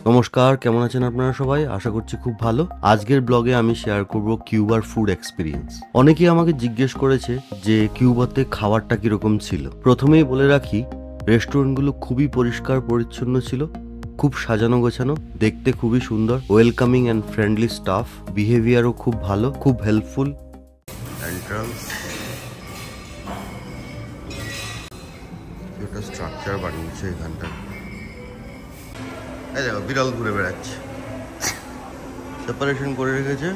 নমস্কার, কেমন আছেন আপনারা সবাই? আশা করছি খুব ভালো। আজকের ব্লগে আমি শেয়ার করব কিউবার ফুড এক্সপেরিয়েন্স। অনেকেই আমাকে জিজ্ঞেস করেছে যে কিউবাতে খাবারটা কিরকম ছিল। প্রথমেই বলে রাখি, রেস্টুরেন্টগুলো খুবই পরিষ্কার পরিচ্ছন্ন ছিল, খুব সাজানো গোছানো, দেখতে খুবই সুন্দর, ওয়েলকামিং অ্যান্ড ফ্রেন্ডলি স্টাফ, বিহেভিয়ারও খুব ভালো, খুব হেল্পফুল। এন্ট্রান্স একটা স্ট্রাকচার বানিয়েছে এখানটা। এই দেখো বিড়াল ঘুরে বেড়াচ্ছে, সেপারেশন করে রেখেছে,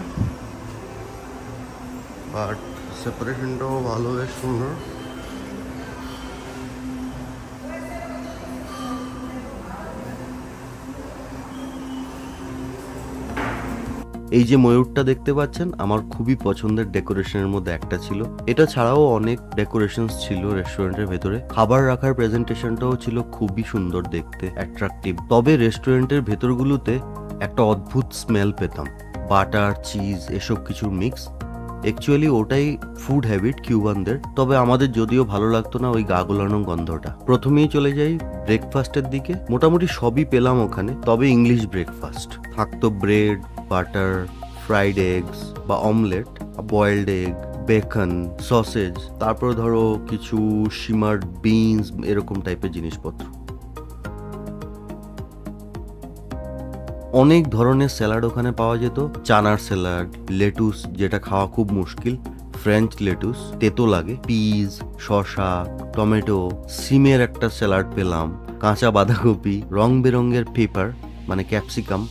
বাট সেপারেশনটাও ভালো, বেশ সুন্দর। এই যে ময়ূরটা দেখতে পাচ্ছেন, আমার খুবই পছন্দের ডেকোরেশনের মধ্যে একটা ছিল। এটা ছাড়াও অনেক ডেকোরেশনস ছিল রেস্টুরেন্টের ভেতরে। খাবার রাখার প্রেজেন্টেশনটাও ছিল খুবই সুন্দর দেখতে, অ্যাট্রাকটিভ। তবে রেস্টুরেন্টের ভেতরগুলোতে একটা অদ্ভুত স্মেল পেতাম, বাটার, চিজ, এসব কিছুর মিক্স। অ্যাকচুয়ালি ওটাই ফুড হ্যাবিট কিউবানদের, তবে আমাদের যদিও ভালো লাগতো না ওই গা গোলানো গন্ধটা। প্রথমেই চলে যাই ব্রেকফাস্টের দিকে। মোটামুটি সবই পেলাম ওখানে, তবে ইংলিশ ব্রেকফাস্ট থাকতো। ব্রেড, বাটার, ফ্রাইড এগস বা omelette, boiled egg, beacon, sausage, তারপর ধরো কিছু শিমার বিনস, এরকম টাইপের জিনিসপত্র। অনেক ধরনের স্যালাড ওখানে পাওয়া যেত। চানার স্যালাড, লেটুস যেটা খাওয়া খুব মুশকিল, ফ্রেঞ্চ লেটুস, তেতো লাগে, পিজ, শসা, টমেটো, সিমের একটা স্যালাড পেলাম, কাঁচা বাঁধাকপি, রং বেরঙের পেপার মানে ক্যাপসিকাম,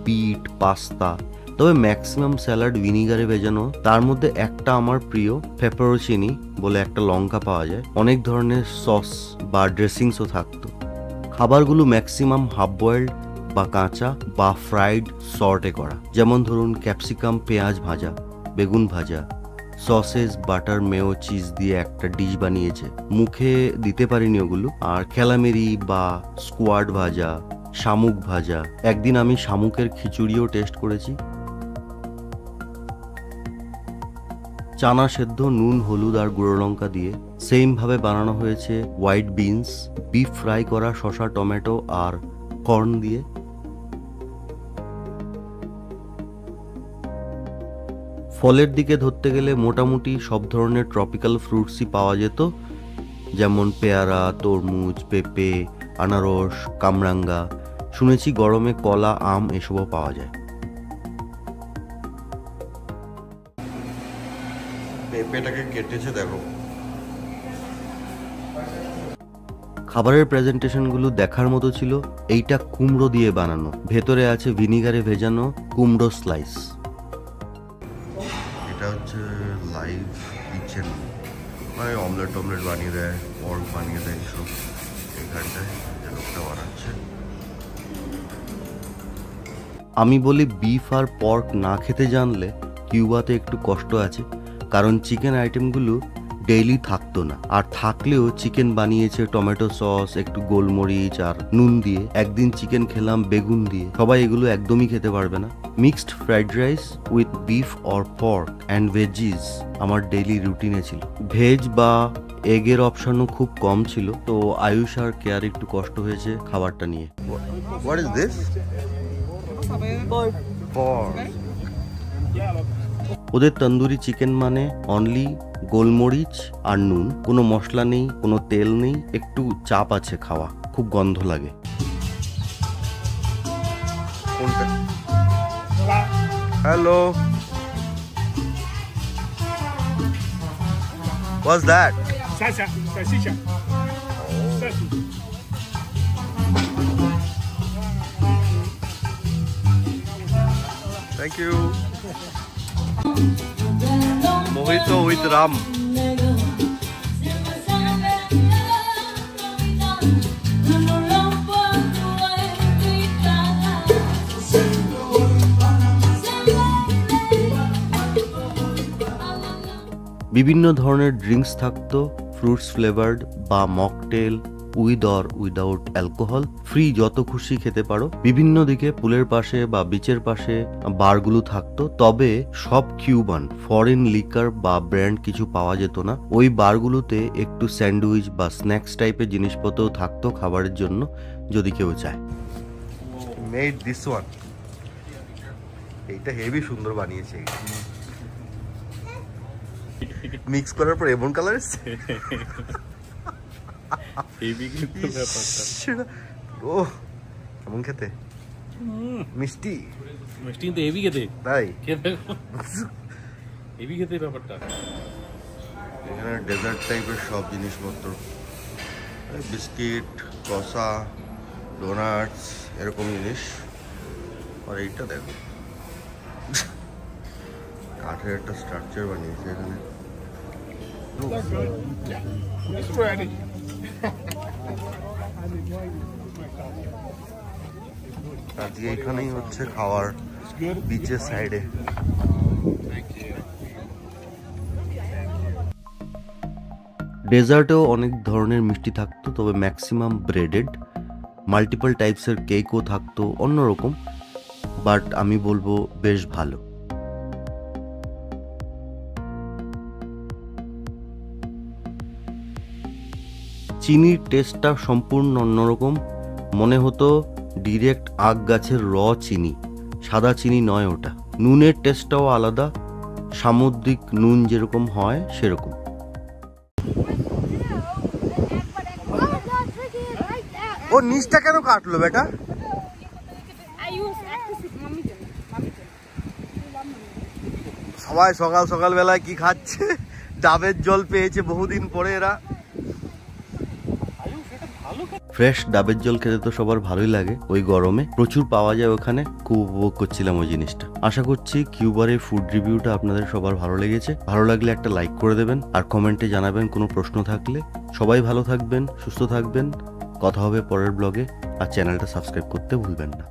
বিট, পাস্তা। তবে ম্যাক্সিমাম স্যালাড ভিনিগারে ভেজানো। তার মধ্যে একটা আমার প্রিয়, পেপারোচিনি বলে একটা লঙ্কা পাওয়া যায়। অনেক ধরনের সস বা ড্রেসিংসও থাকতো। খাবারগুলো ম্যাক্সিমাম হাফ বয়েলড বা কাঁচা বা ফ্রাইড সর্টে করা। যেমন ধরুন ক্যাপসিকাম পেঁয়াজ ভাজা, বেগুন ভাজা, সসেজ, বাটার, মেও, চিজ দিয়ে একটা ডিশ বানিয়েছে। মুখে দিতে পারিনি ওগুলো। আর খেলামেরি বা স্কোয়াড ভাজা, শামুক ভাজা। একদিন আমি শামুকের খিচুড়িও টেস্ট করেছি। চানা সেদ্ধ নুন, হলুদ আর গুঁড়ো লঙ্কা দিয়ে সেম ভাবে বানানো হয়েছে। হোয়াইট বিনস, বিফ ফ্রাই করা, শসা, টমেটো আর কর্ন দিয়ে। ফলের দিকে ধরতে গেলে মোটামুটি সব ধরনের ট্রপিক্যাল ফ্রুটসই পাওয়া যেত, যেমন পেয়ারা, তরমুজ, পেঁপে, আনারস, কামরাঙ্গা। শুনেছি গরমে কলা, আম এসবও পাওয়া যায়। পেঁপেটাকে কেটেছে দেখো। খাবারের প্রেজেন্টেশনগুলো দেখার মতো ছিল। এইটা কুমড়ো দিয়ে বানানো, ভেতরে আছে ভিনিগারে ভেজানো কুমড়ো স্লাইস। এটা হচ্ছে লাইভ কিচেন, মানে অমলেট টমলেট বানিয়ে দেয়, পর্ক বানিয়ে দেয়, এইসব এখানটায় যে লোকটা বানাচ্ছে। আমি বলি বিফ আর পর্ক না খেতে জানলে কিউবাতে একটু কষ্ট আছে, কারণ চিকেন আইটেমগুলো ডেইলি থাকতো না, আর থাকলেও চিকেন বানিয়েছে টমেটো সস, একটু গোলমরিচ আর নুন দিয়ে। একদিন চিকেন খেলাম বেগুন দিয়ে, সবাই এগুলো একদমই খেতে পারবে না। Mixed fried rice with beef or pork and veggies আমার ডেইলি রুটিনে ছিল। ভেজ বা এগের অপশনও খুব কম ছিল, তো আয়ুষ আর কেয়ার একটু কষ্ট হয়েছে খাবারটা নিয়ে। What is this? ওদের তন্দুরি চিকেন মানে অনলি গোলমরিচ আর নুন, কোনো মশলা নেই, কোনো তেল নেই, একটু চাপ আছে খাওয়া, খুব গন্ধ লাগে। Hello, what's that? Salsa, salchicha. Thank you. Mojito with rum. বিভিন্ন ধরনের ড্রিঙ্কস থাকতো, ফ্রুটস ফ্লেভার্ড বা mocktail, with or without alcohol. Free, যত খুশি খেতে পারো। বিভিন্ন দিকে পুলের পাশে বা বিচের পাশে বারগুলো থাকতো, তবে সব কিউবান, ফরেন লিকার বা ব্র্যান্ড কিছু পাওয়া যেত না। ওই বারগুলোতে একটু স্যান্ডউইচ বা স্ন্যাক্স টাইপের জিনিসপত্র থাকতো খাবারের জন্য, যদি কেউ চায়। Made this one. এইটা হেভি সুন্দর বানিয়েছে, মিক্স করার পর এমন কালার এসছে। ও কেমন খেতে, মিষ্টি মিষ্টি কিন্তু হেভি খেতে, তাই খেতে হেভি খেতে ব্যাপারটা। এখানে ডেজার্ট টাইপের সব জিনিসপত্র, বিস্কিট, কসা, ডোনাটস, এরকম জিনিস। আর এইটা দেখো, কাঠের একটা স্ট্রাকচার বানিয়েছে এখানে। আজকে এখানেই হচ্ছে খাওয়ার, বিচের সাইডে। ডেজার্টেও অনেক ধরনের মিষ্টি থাকতো, তবে ম্যাক্সিমাম ব্রেডেড। মাল্টিপল টাইপসের কেকও থাকতো, অন্যরকম, বাট আমি বলবো বেশ ভালো। চিনির টেস্টটা সম্পূর্ণ অন্যরকম, মনে হতো ডিরেক্ট আখ গাছের র চিনি, সাদা চিনি নয় ওটা। নুনের টেস্টটাও আলাদা, সামুদ্রিক নুন যেরকম হয় সেরকম। ও নিচটা কেন কাটলো বেটা? সবাই সকাল সকাল বেলায় কি খাচ্ছে? ডাবের জল পেয়েছে বহুদিন পরে এরা। ফ্রেশ ডাবের জল খেতে তো সবার ভালোই লাগে, ওই গরমে প্রচুর পাওয়া যায় ওখানে, খুব উপভোগ করছিলাম ওই জিনিসটা। আশা করছি কিউবারের ফুড রিভিউটা আপনাদের সবার ভালো লেগেছে। ভালো লাগলে একটা লাইক করে দেবেন আর কমেন্টে জানাবেন কোনো প্রশ্ন থাকলে। সবাই ভালো থাকবেন, সুস্থ থাকবেন, কথা হবে পরের ব্লগে। আর চ্যানেলটা সাবস্ক্রাইব করতে ভুলবেন না।